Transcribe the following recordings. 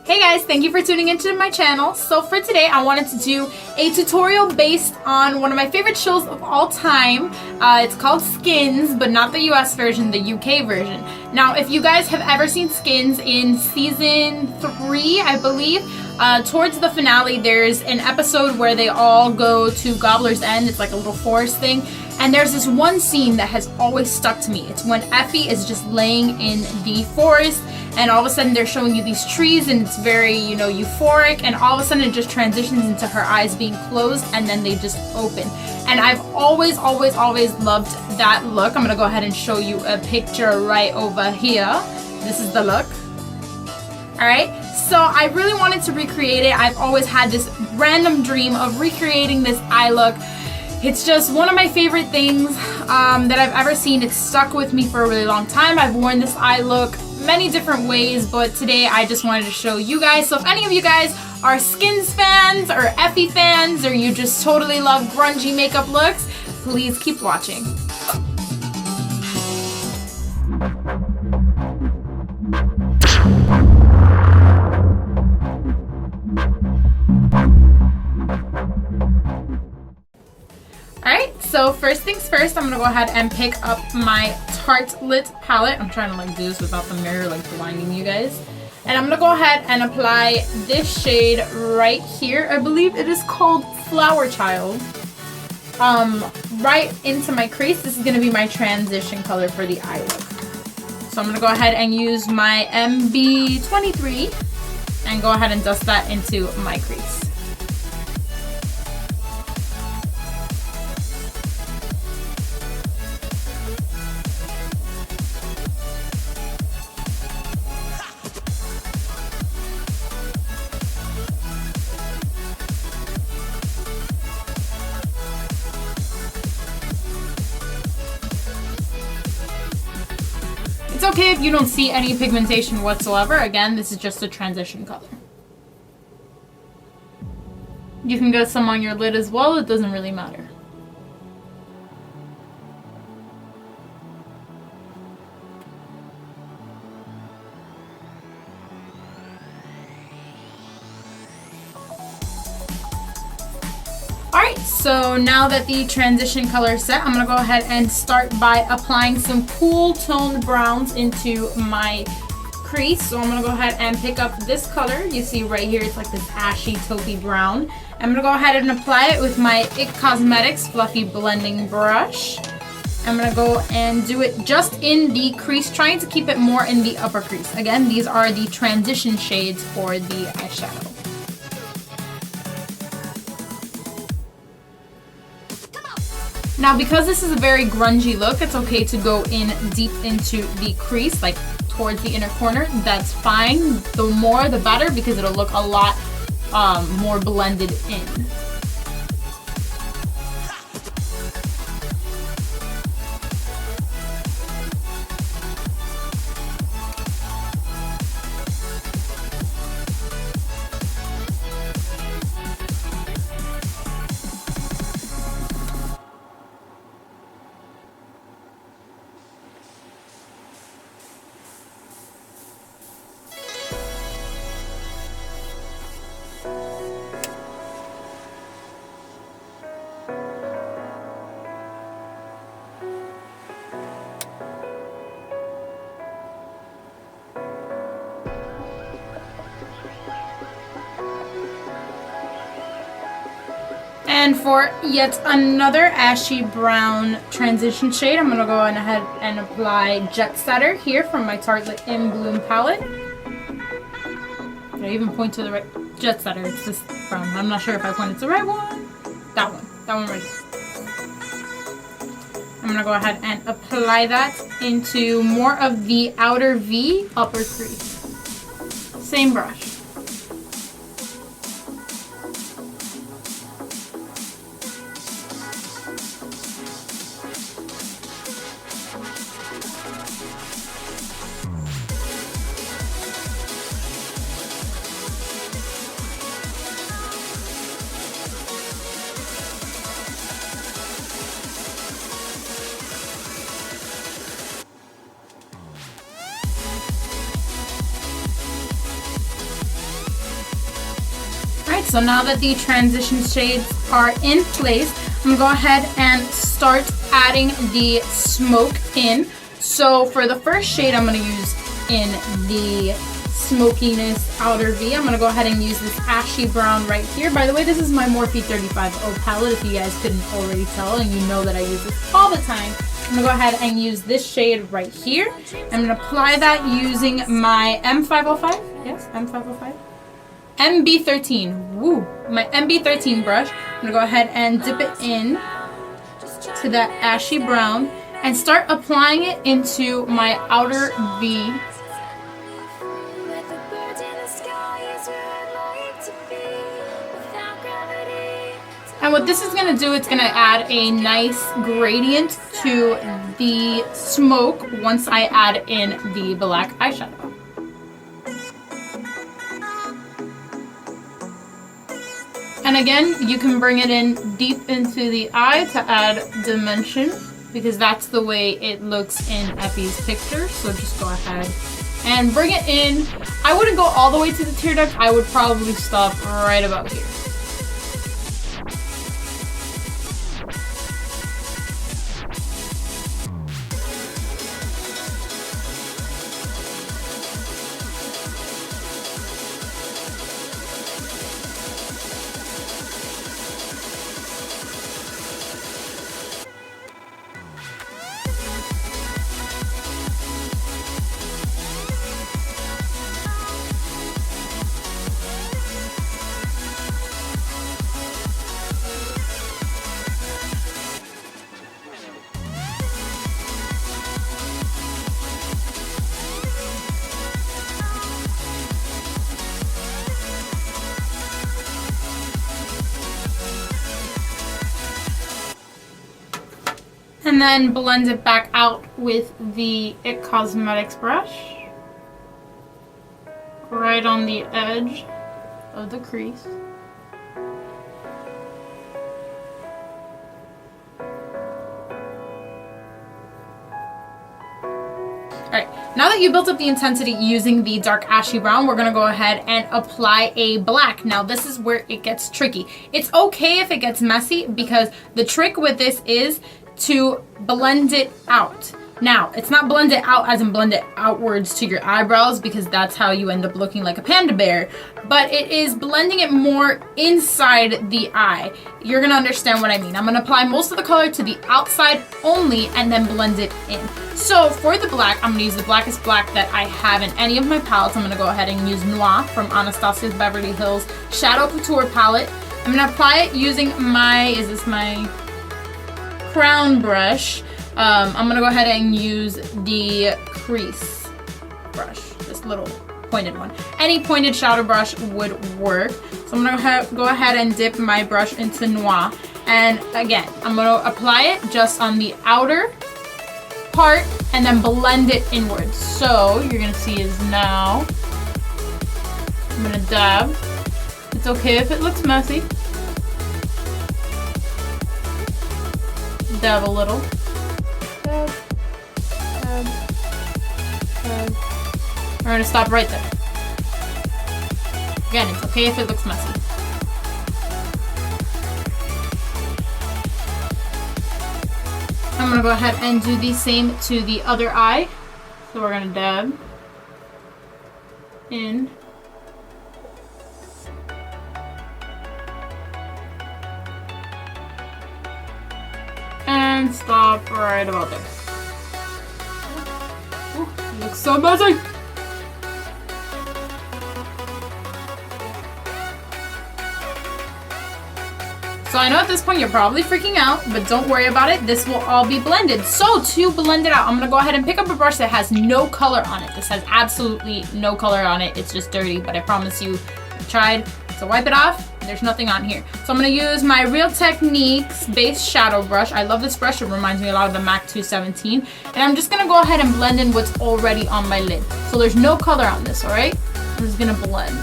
Hey guys, thank you for tuning into my channel. So for today, I wanted to do a tutorial based on one of my favorite shows of all time. It's called Skins, but not the US version, the UK version. Now, if you guys have ever seen Skins in season 3, I believe, towards the finale, there's an episode where they all go to Gobbler's End. It's like a little forest thing. And there's this one scene that has always stuck to me. It's when Effy is just laying in the forest, and all of a sudden they're showing you these trees, and it's very, you know, euphoric, and all of a sudden it just transitions into her eyes being closed, and then they just open. And I've always loved that look. I'm gonna go ahead and show you a picture right over here. This is the look. Alright, so I really wanted to recreate it. I've always had this random dream of recreating this eye look. It's just one of my favorite things that I've ever seen. It's stuck with me for a really long time. I've worn this eye look many different ways, but today I just wanted to show you guys. So if any of you guys are Skins fans or Effy fans, or you just totally love grungy makeup looks, please keep watching. Alright, so first things first, I'm going to go ahead and pick up my Tarte palette. I'm trying to like do this without the mirror like blinding you guys. And I'm going to go ahead and apply this shade right here. I believe it is called Flower Child. Right into my crease. This is going to be my transition color for the eye look. So I'm going to go ahead and use my MB23 and go ahead and dust that into my crease. It's okay if you don't see any pigmentation whatsoever. Again, this is just a transition color. You can get some on your lid as well. It doesn't really matter. Alright, so now that the transition color is set, I'm going to go ahead and start by applying some cool toned browns into my crease. So I'm going to go ahead and pick up this color. You see right here, it's like this ashy taupey brown. I'm going to go ahead and apply it with my IT Cosmetics Fluffy Blending Brush. I'm going to go and do it just in the crease, trying to keep it more in the upper crease. Again, these are the transition shades for the eyeshadow. Now, because this is a very grungy look, it's okay to go in deep into the crease, like towards the inner corner. That's fine. The more, the better, because it'll look a lot more blended in. And for yet another ashy brown transition shade, I'm going to go ahead and apply Jet Setter here from my Tarte In Bloom palette. Did I even point to the right? Jet Setter, it's this brown. I'm not sure if I pointed to the right one. That one right here. I'm going to go ahead and apply that into more of the outer V upper crease. Same brush. so now that the transition shades are in place, I'm gonna go ahead and start adding the smoke in. So for the first shade I'm gonna use in the smokiness outer V, I'm gonna go ahead and use this ashy brown right here. By the way, this is my Morphe 35O palette, if you guys couldn't already tell, and you know that I use this all the time. I'm gonna go ahead and use this shade right here. I'm gonna apply that using my M505. Yes, M505. MB13. Woo! My MB13 brush. I'm gonna go ahead and dip it in to that ashy brown and start applying it into my outer V. And what this is going to do, it's going to add a nice gradient to the smoke once I add in the black eyeshadow. And again, you can bring it in deep into the eye to add dimension, because that's the way it looks in Effy's picture. So just go ahead and bring it in. I wouldn't go all the way to the tear duct. I would probably stop right about here. And then blend it back out with the It Cosmetics brush. Right on the edge of the crease. Alright, now that you built up the intensity using the dark ashy brown, we're going to go ahead and apply a black. Now this is where it gets tricky. It's okay if it gets messy, because the trick with this is to blend it out. Now, it's not blend it out as in blend it outwards to your eyebrows, because that's how you end up looking like a panda bear, but it is blending it more inside the eye. You're gonna understand what I mean. I'm gonna apply most of the color to the outside only and then blend it in. So for the black, I'm gonna use the blackest black that I have in any of my palettes. I'm gonna go ahead and use Noir from Anastasia's Beverly Hills Shadow Couture palette. I'm gonna apply it using my crown brush. I'm gonna go ahead and use the crease brush, this little pointed one. Any pointed shadow brush would work. So I'm gonna go ahead and dip my brush into Noir. And again, I'm gonna apply it just on the outer part and then blend it inwards. So you're gonna see is now, I'm gonna dab. It's okay if it looks messy. Dab a little. Dab, dab, dab. We're gonna stop right there. Again, it's okay if it looks messy. I'm gonna go ahead and do the same to the other eye. So we're gonna dab in. And stop right about there. Ooh, it looks so messy! So I know at this point you're probably freaking out, but don't worry about it. This will all be blended. So to blend it out, I'm gonna go ahead and pick up a brush that has no color on it. This has absolutely no color on it. It's just dirty, but I promise you, I tried. So wipe it off. There's nothing on here. So I'm going to use my Real Techniques base shadow brush. I love this brush. It reminds me a lot of the MAC 217. And I'm just going to go ahead and blend in what's already on my lid. So there's no color on this, alright? I'm just going to blend.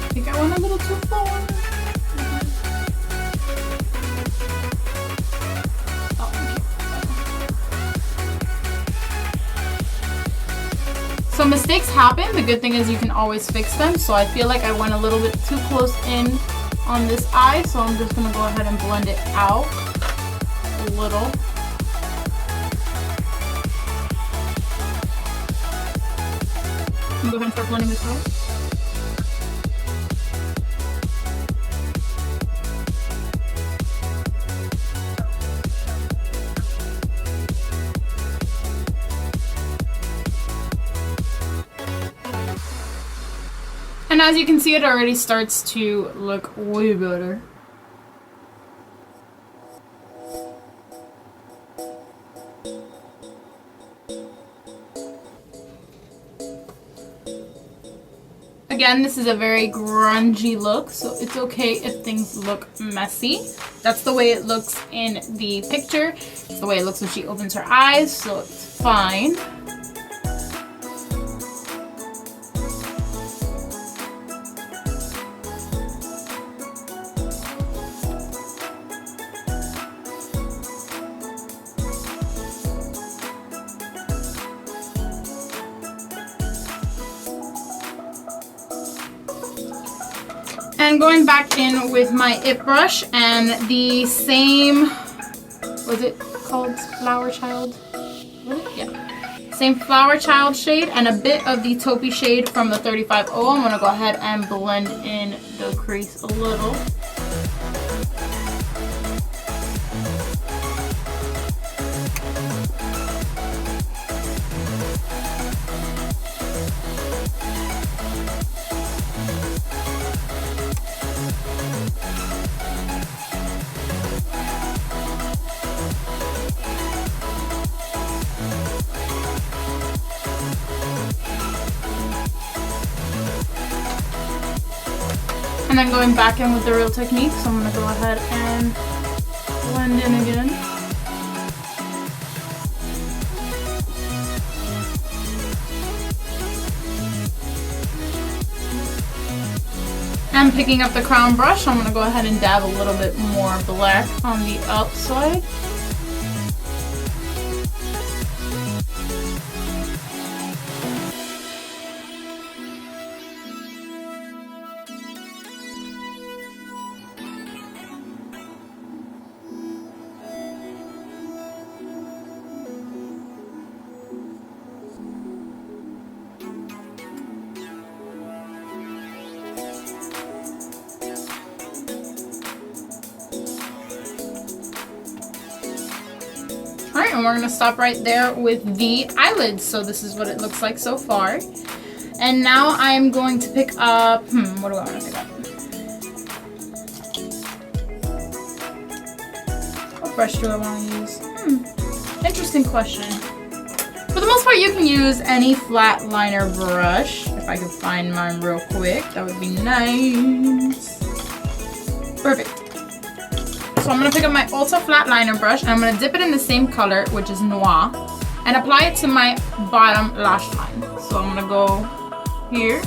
I think I went a little too far. So mistakes happen. The good thing is you can always fix them. So I feel like I went a little bit too close in on this eye. So I'm just going to go ahead and blend it out a little. I'm going to go ahead and start blending this out. And as you can see, it already starts to look way better. Again, this is a very grungy look, so it's okay if things look messy. That's the way it looks in the picture. It's the way it looks when she opens her eyes, so it's fine. And going back in with my It brush and the same, was it called Flower Child? Yeah. Same Flower Child shade and a bit of the taupey shade from the 35O. I'm going to go ahead and blend in the crease a little. And then going back in with the Real Technique, so I'm going to go ahead and blend in again. And picking up the crown brush, I'm going to go ahead and dab a little bit more black on the outside. Alright, and we're going to stop right there with the eyelids. So this is what it looks like so far. And now I'm going to pick up, what do I want to pick up? What brush do I want to use? Interesting question. For the most part, you can use any flat liner brush. If I could find mine real quick, that would be nice. Perfect. So I'm going to pick up my Ulta flat liner brush and I'm going to dip it in the same color, which is Noir, and apply it to my bottom lash line. So I'm going to go here.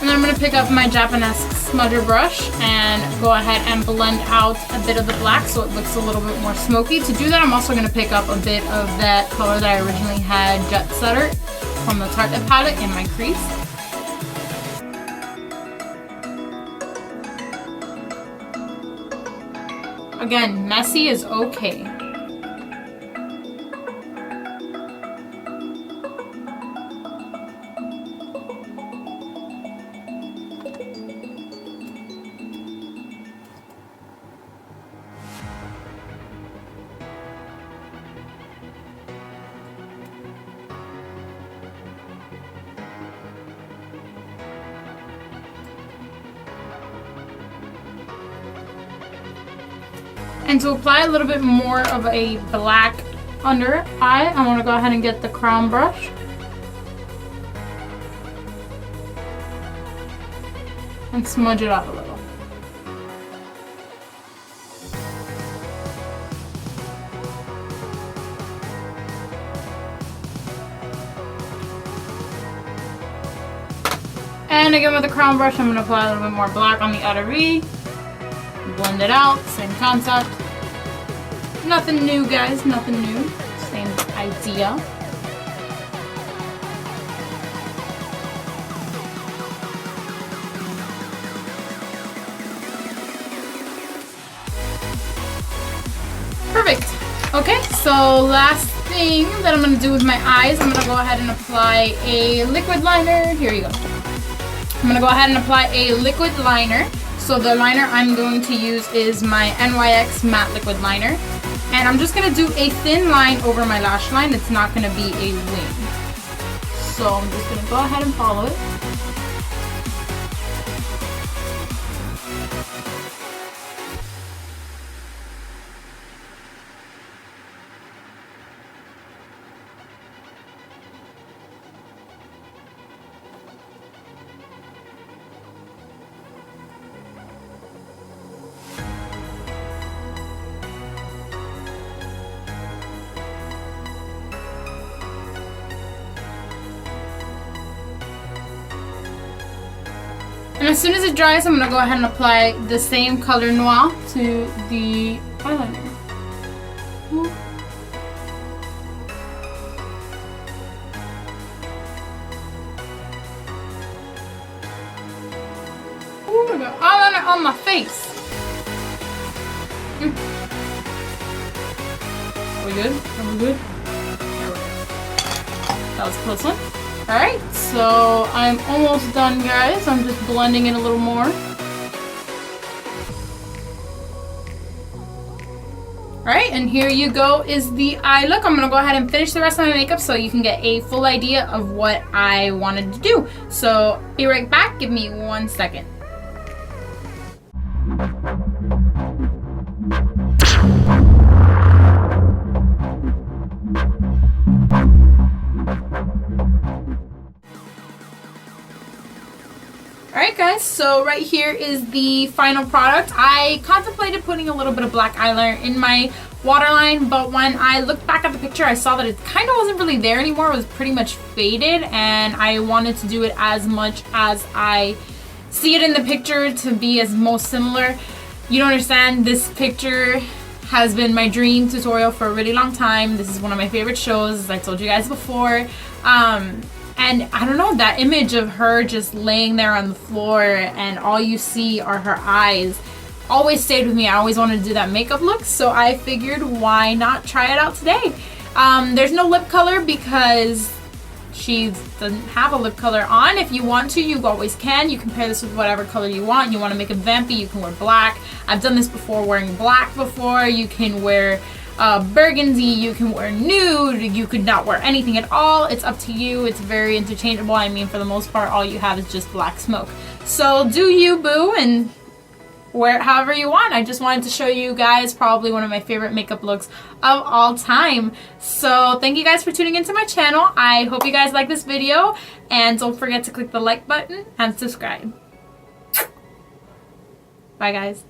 And then I'm going to pick up my Japanese smudger brush and go ahead and blend out a bit of the black so it looks a little bit more smoky. To do that, I'm also going to pick up a bit of that color that I originally had, Jet Setter, from the Tarte palette in my crease. Again, messy is okay. And to apply a little bit more of a black under eye, I'm gonna go ahead and get the crown brush. And smudge it out a little. And again with the crown brush, I'm going to apply a little bit more black on the outer V. Blend it out, same concept. Nothing new, guys, nothing new. Same idea. Perfect. Okay, so last thing that I'm going to do with my eyes, I'm going to go ahead and apply a liquid liner. Here you go. I'm going to go ahead and apply a liquid liner. So the liner I'm going to use is my NYX matte liquid liner. And I'm just going to do a thin line over my lash line. It's not going to be a wing. So I'm just going to go ahead and follow it. And as soon as it dries, I'm going to go ahead and apply the same color noir to the eyeliner. Oh my god, eyeliner on my face. Are we good? Are we good? That was a close one. Alright, so I'm almost done, guys. I'm just blending it a little more. Alright, and here you go is the eye look. I'm going to go ahead and finish the rest of my makeup so you can get a full idea of what I wanted to do. So, be right back. Give me 1 second. Alright guys, so right here is the final product. I contemplated putting a little bit of black eyeliner in my waterline, but when I looked back at the picture, I saw that it kind of wasn't really there anymore. It was pretty much faded, and I wanted to do it as much as I see it in the picture to be as most similar. You don't understand, this picture has been my dream tutorial for a really long time. This is one of my favorite shows, as I told you guys before. And I don't know, that image of her just laying there on the floor and all you see are her eyes always stayed with me. I always wanted to do that makeup look, so I figured why not try it out today. There's no lip color because she doesn't have a lip color on. If you want to, you always can. You can pair this with whatever color you want. You want to make it vampy, you can wear black. I've done this before, wearing black before. You can wear burgundy, you can wear nude, you could not wear anything at all. It's up to you. It's very interchangeable. I mean, for the most part, all you have is just black smoke. So do you, boo, and wear it however you want. I just wanted to show you guys probably one of my favorite makeup looks of all time. So thank you guys for tuning into my channel. I hope you guys like this video, and don't forget to click the like button and subscribe. Bye guys.